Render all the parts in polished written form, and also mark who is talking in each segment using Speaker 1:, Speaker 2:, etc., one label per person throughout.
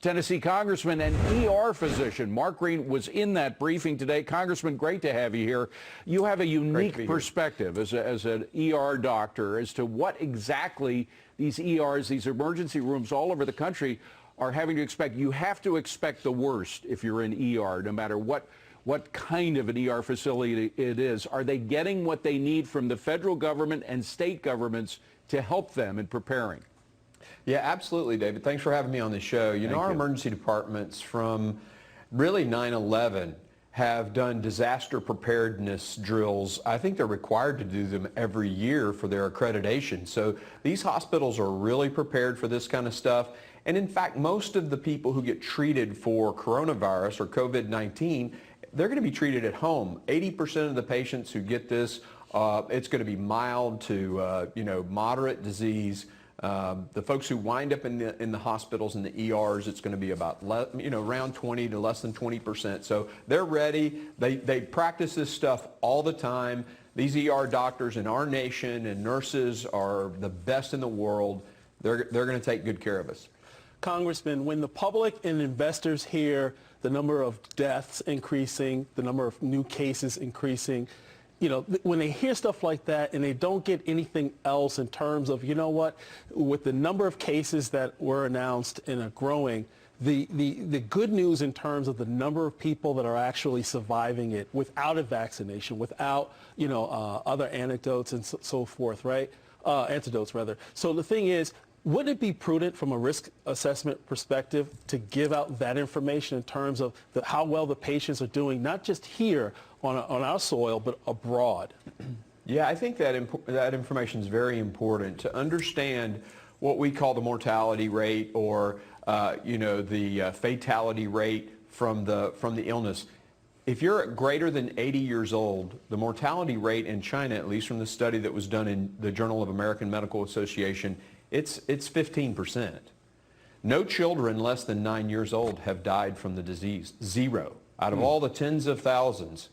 Speaker 1: Tennessee Congressman and ER physician Mark Green was in that briefing today. Congressman, great to have you here. You have a unique perspective as an ER doctor as to what exactly these ERs, these emergency rooms all over the country are having to expect. You have to expect the worst if you're in ER, no matter what kind of an ER facility it is. Are they getting what they need from the federal government and state governments to help them in preparing?
Speaker 2: Yeah, absolutely, David. Thanks for having me on the show. You know, our emergency departments from really 9/11 have done disaster preparedness drills. I think they're required to do them every year for their accreditation. So these hospitals are really prepared for this kind of stuff. And in fact, most of the people who get treated for coronavirus or COVID-19, they're going to be treated at home. 80% of the patients who get this, it's going to be mild to moderate disease. The folks who wind up in the hospitals and the ERs, it's going to be about around 20 to less than 20%. So they're ready. They practice this stuff all the time. These ER doctors in our nation and nurses are the best in the world. They're going to take good care of us.
Speaker 3: Congressman, when the public and investors hear the number of deaths increasing, the number of new cases increasing, when they hear stuff like that and they don't get anything else in terms of, with the number of cases that were announced and are growing, the good news in terms of the number of people that are actually surviving it without a vaccination, without, other anecdotes and so forth, right? Antidotes, rather. So the thing is, wouldn't it be prudent from a risk assessment perspective to give out that information in terms of how well the patients are doing, not just here on our soil, but abroad?
Speaker 2: Yeah, I think that information is very important to understand what we call the mortality rate or the fatality rate from the illness. If you're greater than 80 years old, the mortality rate in China, at least from the study that was done in the Journal of American Medical Association, it's 15%. No children less than 9 years old have died from the disease. Zero. Out of all the tens of thousands,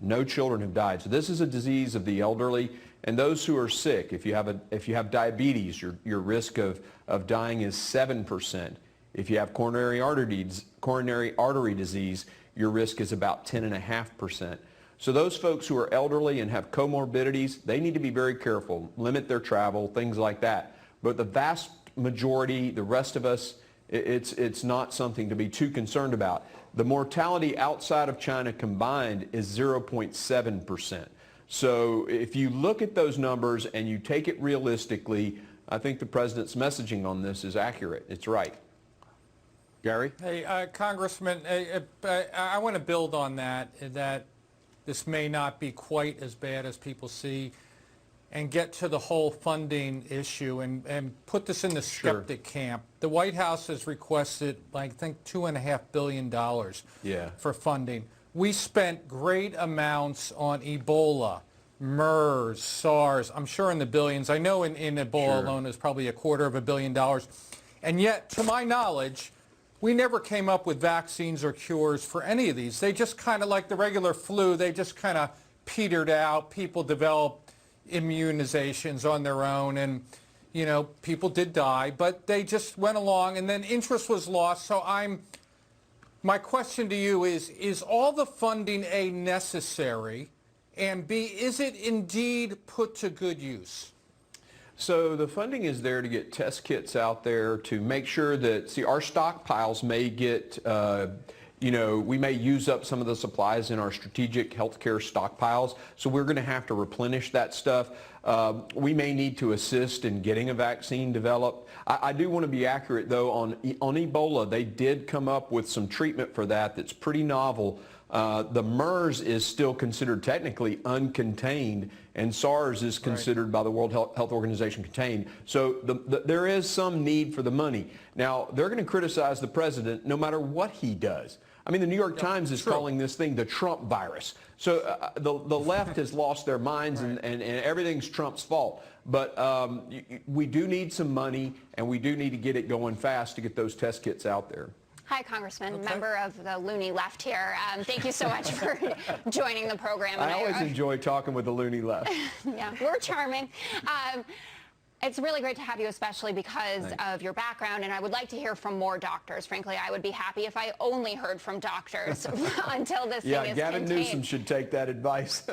Speaker 2: no children have died. So this is a disease of the elderly and those who are sick. If you have diabetes, your risk of dying is 7%. If you have coronary artery disease, your risk is about 10.5%. So those folks who are elderly and have comorbidities, they need to be very careful, limit their travel, things like that. But the vast majority, the rest of us, it's not something to be too concerned about. The mortality outside of China combined is 0.7%. So if you look at those numbers and you take it realistically, I think the president's messaging on this is accurate. It's right.
Speaker 1: Gary?
Speaker 4: Hey, Congressman, I want to build on that this may not be quite as bad as people see, and get to the whole funding issue and put this in the skeptic camp. The White House has requested, I think, $2.5 billion for funding. We spent great amounts on Ebola, MERS, SARS, I'm sure in the billions. I know in Ebola alone is probably $250 million. And yet, to my knowledge, we never came up with vaccines or cures for any of these. They just kind of, like the regular flu, they just kind of petered out. People developed immunizations on their own, and people did die, but they just went along, and then interest was lost. So my question to you is all the funding, A, necessary, and B, is it indeed put to good use?
Speaker 2: So the funding is there to get test kits out there to make sure that, our stockpiles may get we may use up some of the supplies in our strategic healthcare stockpiles, so we're going to have to replenish that stuff. We may need to assist in getting a vaccine developed. I do want to be accurate, though, on Ebola. They did come up with some treatment for that's pretty novel. The MERS is still considered technically uncontained, and SARS is considered by the World Health Organization contained. So there is some need for the money. Now, they're going to criticize the president no matter what he does. I mean, the New York Times is calling this thing the Trump virus. So the left has lost their minds, and everything's Trump's fault. But we do need some money, and we do need to get it going fast to get those test kits out there.
Speaker 5: Hi, Congressman, member of the loony left here. Thank you so much for joining the program.
Speaker 2: I always enjoy talking with the loony left.
Speaker 5: Yeah, we're charming. It's really great to have you, especially because of your background, and I would like to hear from more doctors. Frankly, I would be happy if I only heard from doctors until this thing is
Speaker 2: Gavin
Speaker 5: contained.
Speaker 2: Newsom should take that advice.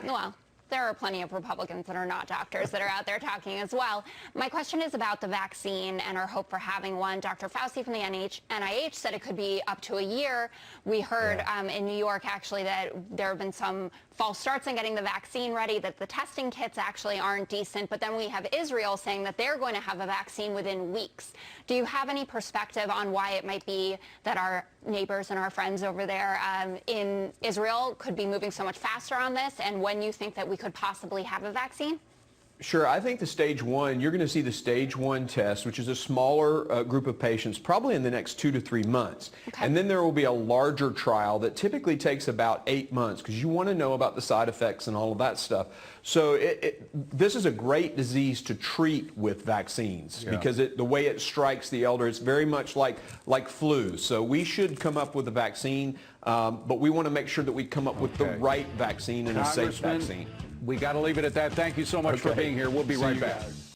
Speaker 5: Well, there are plenty of Republicans that are not doctors that are out there talking as well. My question is about the vaccine and our hope for having one. Dr. Fauci from the NIH said it could be up to a year. We heard in New York, actually, that there have been some false starts in getting the vaccine ready, that the testing kits actually aren't decent. But then we have Israel saying that they're going to have a vaccine within weeks. Do you have any perspective on why it might be that our neighbors and our friends over there in Israel could be moving so much faster on this, and when you think that we could possibly have a vaccine?
Speaker 2: Sure. I think the stage one, you're going to see the stage one test, which is a smaller group of patients, probably in the next 2 to 3 months.
Speaker 5: Okay.
Speaker 2: And then there will be a larger trial that typically takes about 8 months because you want to know about the side effects and all of that stuff. So this is a great disease to treat with vaccines because the way it strikes the elder, it's very much like flu. So we should come up with a vaccine, but we want to make sure that we come up with the right vaccine and a safe vaccine.
Speaker 1: We got to leave it at that. Thank you so much for being here. We'll be right back.